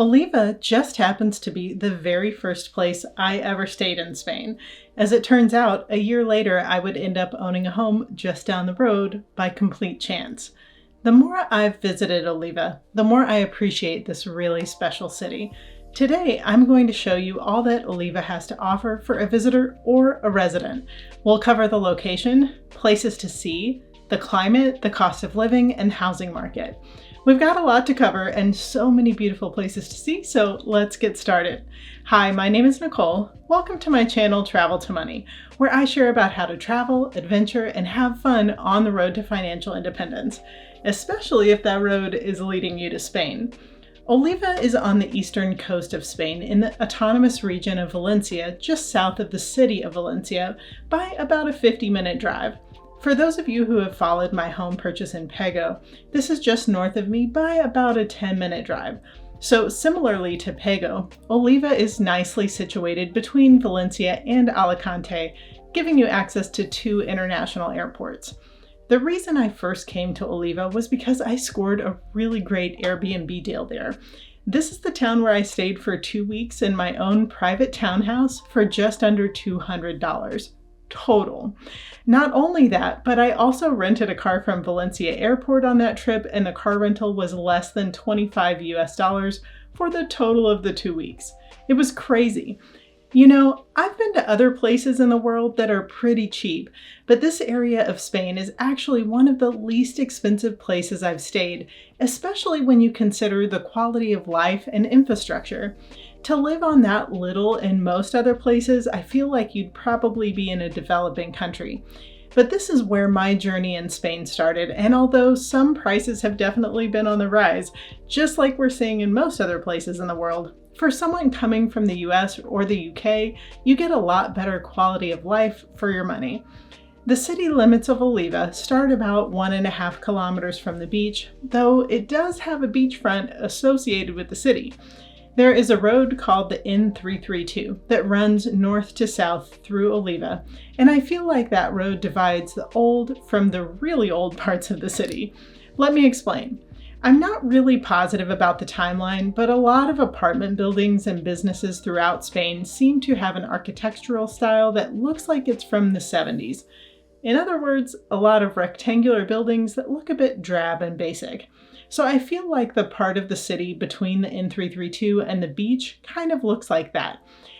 Oliva just happens to be the very first place I ever stayed in Spain. As it turns out, a year later I would end up owning a home just down the road by complete chance. The more I've visited Oliva, the more I appreciate this really special city. Today, I'm going to show you all that Oliva has to offer for a visitor or a resident. We'll cover the location, places to see, the climate, the cost of living, and housing market. We've got a lot to cover and so many beautiful places to see, so let's get started. Hi, my name is Nicole. Welcome to my channel, Travel to Money, where I share about how to travel, adventure, and have fun on the road to financial independence, especially if that road is leading you to Spain. Oliva is on the eastern coast of Spain in the autonomous region of Valencia, just south of the city of Valencia by about a 50-minute drive. For those of you who have followed my home purchase in Pego, this is just north of me by about a 10-minute drive. So similarly to Pego, Oliva is nicely situated between Valencia and Alicante, giving you access to two international airports. The reason I first came to Oliva was because I scored a really great Airbnb deal there. This is the town where I stayed for 2 weeks in my own private townhouse for just under $200. Total. Not only that, but I also rented a car from Valencia Airport on that trip, and the car rental was less than $25 for the total of the 2 weeks. It was crazy. You know, I've been to other places in the world that are pretty cheap, but this area of Spain is actually one of the least expensive places I've stayed, especially when you consider the quality of life and infrastructure. To live on that little in most other places, I feel like you'd probably be in a developing country. But this is where my journey in Spain started, and although some prices have definitely been on the rise, just like we're seeing in most other places in the world, for someone coming from the US or the UK, you get a lot better quality of life for your money. The city limits of Oliva start about 1.5 kilometers from the beach, though it does have a beachfront associated with the city. There is a road called the N332 that runs north to south through Oliva, and I feel like that road divides the old from the really old parts of the city. Let me explain. I'm not really positive about the timeline, but a lot of apartment buildings and businesses throughout Spain seem to have an architectural style that looks like it's from the 70s. In other words, a lot of rectangular buildings that look a bit drab and basic. So I feel like the part of the city between the N332 and the beach kind of looks like that.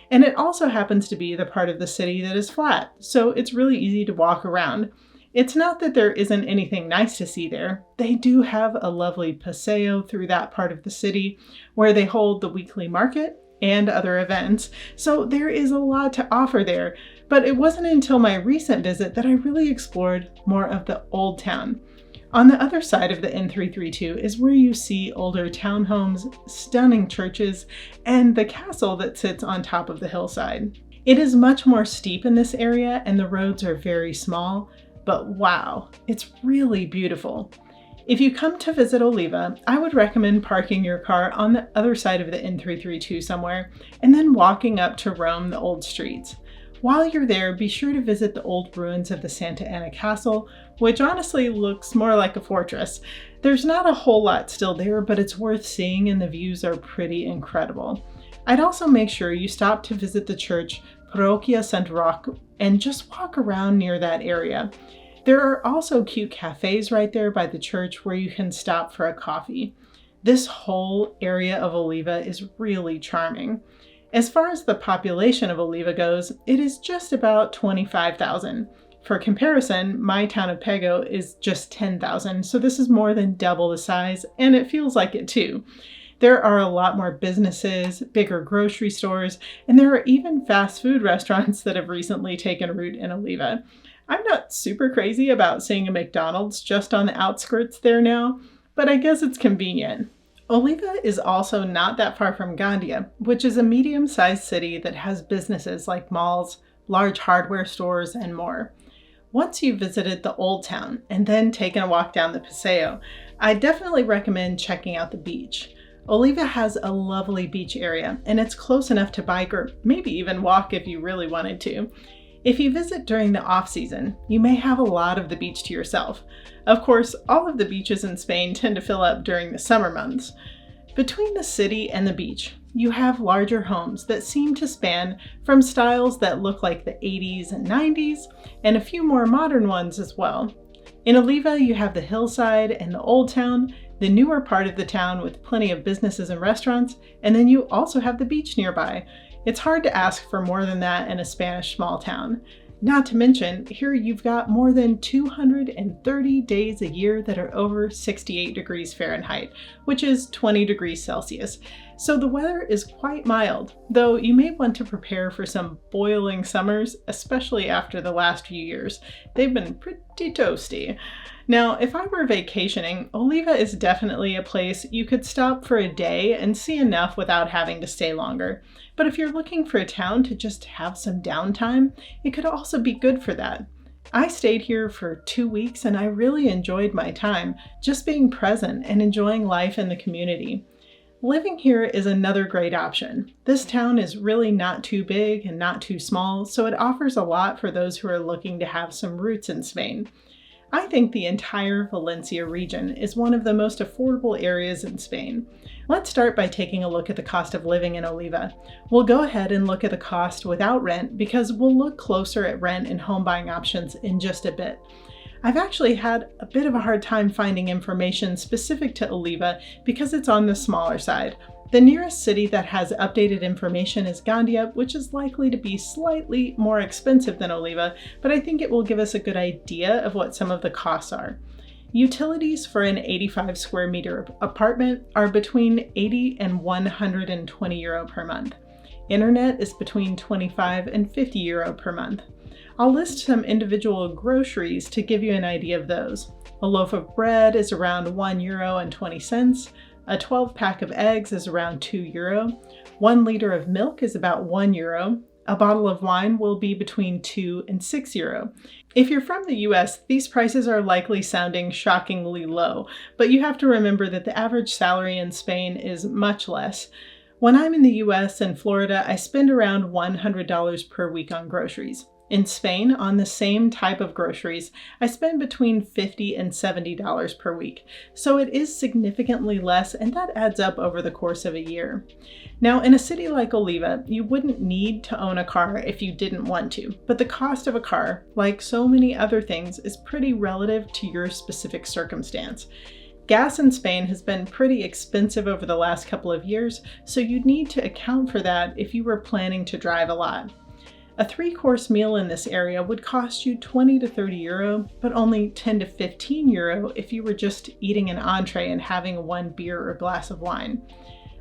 And it also happens to be the part of the city that is flat, so it's really easy to walk around. It's not that there isn't anything nice to see there. They do have a lovely paseo through that part of the city where they hold the weekly market and other events, so there is a lot to offer there. But it wasn't until my recent visit that I really explored more of the old town. On the other side of the N332 is where you see older townhomes, stunning churches, and the castle that sits on top of the hillside. It is much more steep in this area and the roads are very small, but wow, it's really beautiful. If you come to visit Oliva, I would recommend parking your car on the other side of the N332 somewhere and then walking up to roam the old streets. While you're there, be sure to visit the old ruins of the Santa Ana Castle, which honestly looks more like a fortress. There's not a whole lot still there, but it's worth seeing and the views are pretty incredible. I'd also make sure you stop to visit the church Parroquia Sant Roc and just walk around near that area. There are also cute cafes right there by the church where you can stop for a coffee. This whole area of Oliva is really charming. As far as the population of Oliva goes, it is just about 25,000. For comparison, my town of Pego is just 10,000, so this is more than double the size, and it feels like it too. There are a lot more businesses, bigger grocery stores, and there are even fast food restaurants that have recently taken root in Oliva. I'm not super crazy about seeing a McDonald's just on the outskirts there now, but I guess it's convenient. Oliva is also not that far from Gandia, which is a medium-sized city that has businesses like malls, large hardware stores, and more. Once you've visited the old town and then taken a walk down the paseo, I definitely recommend checking out the beach. Oliva has a lovely beach area, and it's close enough to bike or maybe even walk if you really wanted to. If you visit during the off-season, you may have a lot of the beach to yourself. Of course, all of the beaches in Spain tend to fill up during the summer months. Between the city and the beach, you have larger homes that seem to span from styles that look like the 80s and 90s, and a few more modern ones as well. In Oliva, you have the hillside and the old town, the newer part of the town with plenty of businesses and restaurants, and then you also have the beach nearby. It's hard to ask for more than that in a Spanish small town. Not to mention, here you've got more than 230 days a year that are over 68 degrees Fahrenheit, which is 20 degrees Celsius. So the weather is quite mild, though you may want to prepare for some boiling summers, especially after the last few years. They've been pretty toasty. Now, if I were vacationing, Oliva is definitely a place you could stop for a day and see enough without having to stay longer. But if you're looking for a town to just have some downtime, it could also be good for that. I stayed here for 2 weeks and I really enjoyed my time, just being present and enjoying life in the community. Living here is another great option. This town is really not too big and not too small, so it offers a lot for those who are looking to have some roots in Spain. I think the entire Valencia region is one of the most affordable areas in Spain. Let's start by taking a look at the cost of living in Oliva. We'll go ahead and look at the cost without rent because we'll look closer at rent and home buying options in just a bit. I've actually had a bit of a hard time finding information specific to Oliva because it's on the smaller side. The nearest city that has updated information is Gandia, which is likely to be slightly more expensive than Oliva, but I think it will give us a good idea of what some of the costs are. Utilities for an 85 square meter apartment are between 80 and 120 euro per month. Internet is between 25 and 50 euro per month. I'll list some individual groceries to give you an idea of those. A loaf of bread is around €1.20. A 12-pack of eggs is around €2. 1 liter of milk is about €1. A bottle of wine will be between €2 and €6. If you're from the US, these prices are likely sounding shockingly low, but you have to remember that the average salary in Spain is much less. When I'm in the US and Florida, I spend around $100 per week on groceries. In Spain, on the same type of groceries, I spend between $50 and $70 per week, so it is significantly less, and that adds up over the course of a year. Now, in a city like Oliva, you wouldn't need to own a car if you didn't want to, but the cost of a car, like so many other things, is pretty relative to your specific circumstance. Gas in Spain has been pretty expensive over the last couple of years, so you'd need to account for that if you were planning to drive a lot. A 3-course meal in this area would cost you 20 to 30 euro, but only 10 to 15 euro if you were just eating an entree and having 1 beer or glass of wine.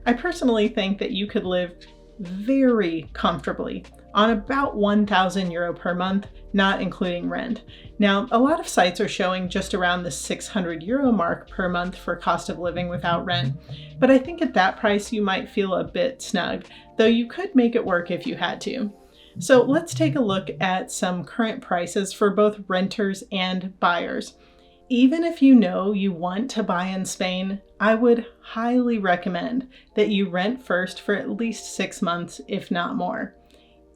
I personally think that you could live very comfortably on about 1,000 euro per month, not including rent. Now, a lot of sites are showing just around the 600 euro mark per month for cost of living without rent, but I think at that price you might feel a bit snug, though you could make it work if you had to. So let's take a look at some current prices for both renters and buyers. Even if you know you want to buy in Spain, I would highly recommend that you rent first for at least 6 months, if not more.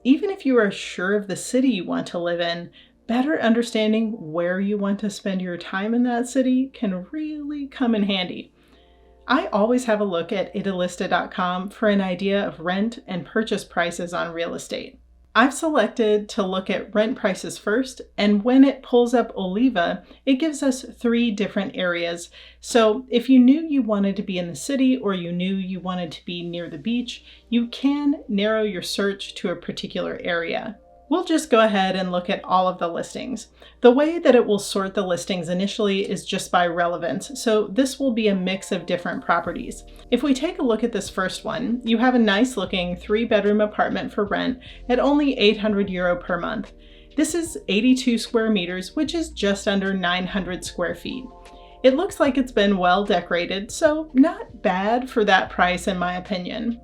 Even if you are sure of the city you want to live in, better understanding where you want to spend your time in that city can really come in handy. I always have a look at Idealista.com for an idea of rent and purchase prices on real estate. I've selected to look at rent prices first, and when it pulls up Oliva, it gives us 3 different areas. So if you knew you wanted to be in the city or you knew you wanted to be near the beach, you can narrow your search to a particular area. We'll just go ahead and look at all of the listings. The way that it will sort the listings initially is just by relevance, so this will be a mix of different properties. If we take a look at this first one, you have a nice looking 3-bedroom apartment for rent at only 800 euro per month. This is 82 square meters, which is just under 900 square feet. It looks like it's been well decorated, so not bad for that price in my opinion.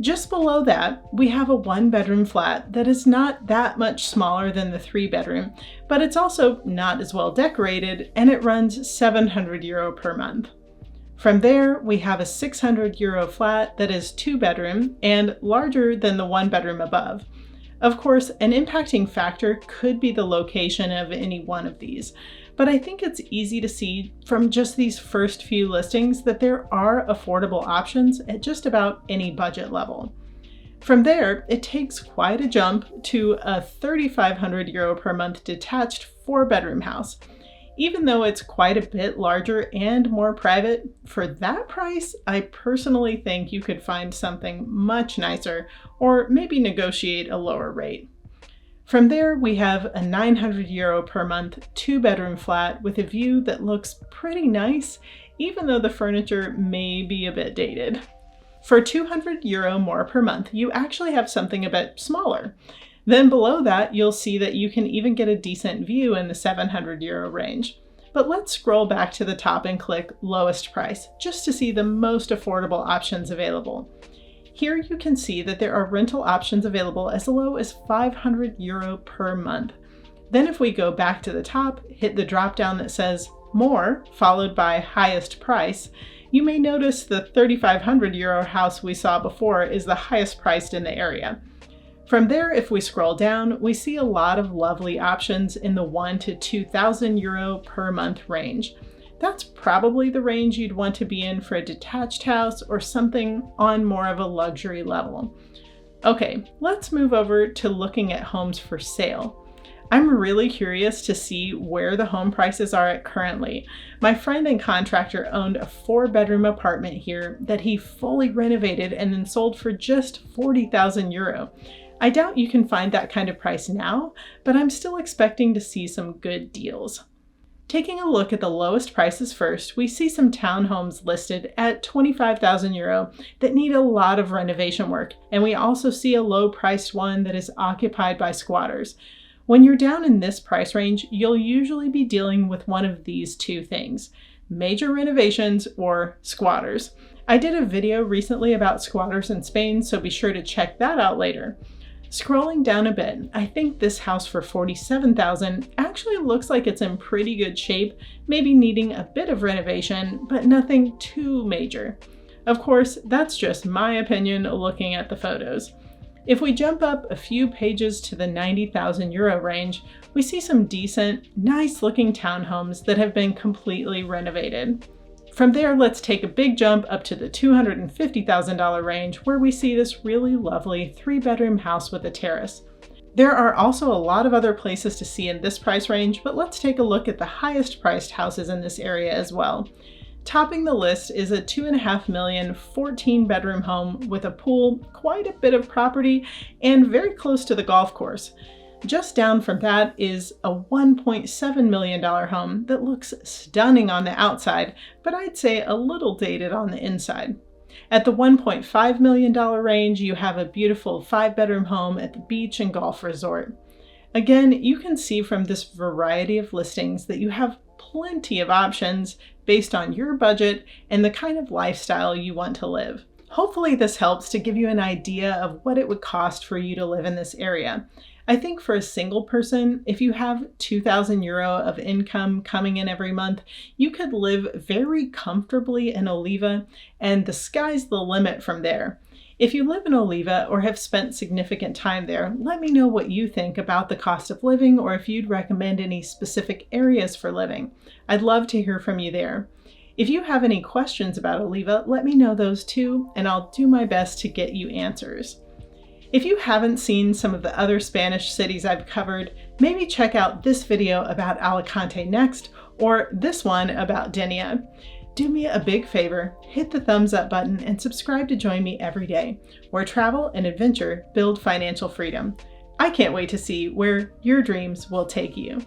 Just below that, we have a 1-bedroom flat that is not that much smaller than the 3-bedroom, but it's also not as well decorated, and it runs 700 euro per month. From there, we have a 600 euro flat that is 2-bedroom and larger than the 1-bedroom above. Of course, an impacting factor could be the location of any one of these, but I think it's easy to see from just these first few listings that there are affordable options at just about any budget level. From there, it takes quite a jump to a €3,500 per month detached 4-bedroom house. Even though it's quite a bit larger and more private, for that price, I personally think you could find something much nicer or maybe negotiate a lower rate. From there, we have a €900 per month 2-bedroom flat with a view that looks pretty nice, even though the furniture may be a bit dated. For €200 more per month, you actually have something a bit smaller. Then below that, you'll see that you can even get a decent view in the €700 range. But let's scroll back to the top and click lowest price, just to see the most affordable options available. Here you can see that there are rental options available as low as €500 per month. Then if we go back to the top, hit the drop down that says more, followed by highest price, you may notice the €3,500 house we saw before is the highest priced in the area. From there, if we scroll down, we see a lot of lovely options in the €1,000 to €2,000 per month range. That's probably the range you'd want to be in for a detached house or something on more of a luxury level. Okay, let's move over to looking at homes for sale. I'm really curious to see where the home prices are at currently. My friend and contractor owned a 4-bedroom apartment here that he fully renovated and then sold for just €40,000. I doubt you can find that kind of price now, but I'm still expecting to see some good deals. Taking a look at the lowest prices first, we see some townhomes listed at €25,000 that need a lot of renovation work, and we also see a low-priced one that is occupied by squatters. When you're down in this price range, you'll usually be dealing with one of these two things: major renovations or squatters. I did a video recently about squatters in Spain, so be sure to check that out later. Scrolling down a bit, I think this house for $47,000 actually looks like it's in pretty good shape, maybe needing a bit of renovation, but nothing too major. Of course, that's just my opinion looking at the photos. If we jump up a few pages to the €90,000 range, we see some decent, nice looking townhomes that have been completely renovated. From there, let's take a big jump up to the $250,000 range where we see this really lovely 3-bedroom house with a terrace. There are also a lot of other places to see in this price range, but let's take a look at the highest priced houses in this area as well. Topping the list is a $2.5 million 14-bedroom home with a pool, quite a bit of property, and very close to the golf course. Just down from that is a $1.7 million home that looks stunning on the outside, but I'd say a little dated on the inside. At the $1.5 million range, you have a beautiful 5-bedroom home at the beach and golf resort. Again, you can see from this variety of listings that you have plenty of options based on your budget and the kind of lifestyle you want to live. Hopefully this helps to give you an idea of what it would cost for you to live in this area. I think for a single person, if you have €2,000 of income coming in every month, you could live very comfortably in Oliva, and the sky's the limit from there. If you live in Oliva or have spent significant time there, let me know what you think about the cost of living or if you'd recommend any specific areas for living. I'd love to hear from you there. If you have any questions about Oliva, let me know those too, and I'll do my best to get you answers. If you haven't seen some of the other Spanish cities I've covered, maybe check out this video about Alicante next, or this one about Denia. Do me a big favor, hit the thumbs up button and subscribe to join me every day, where travel and adventure build financial freedom. I can't wait to see where your dreams will take you.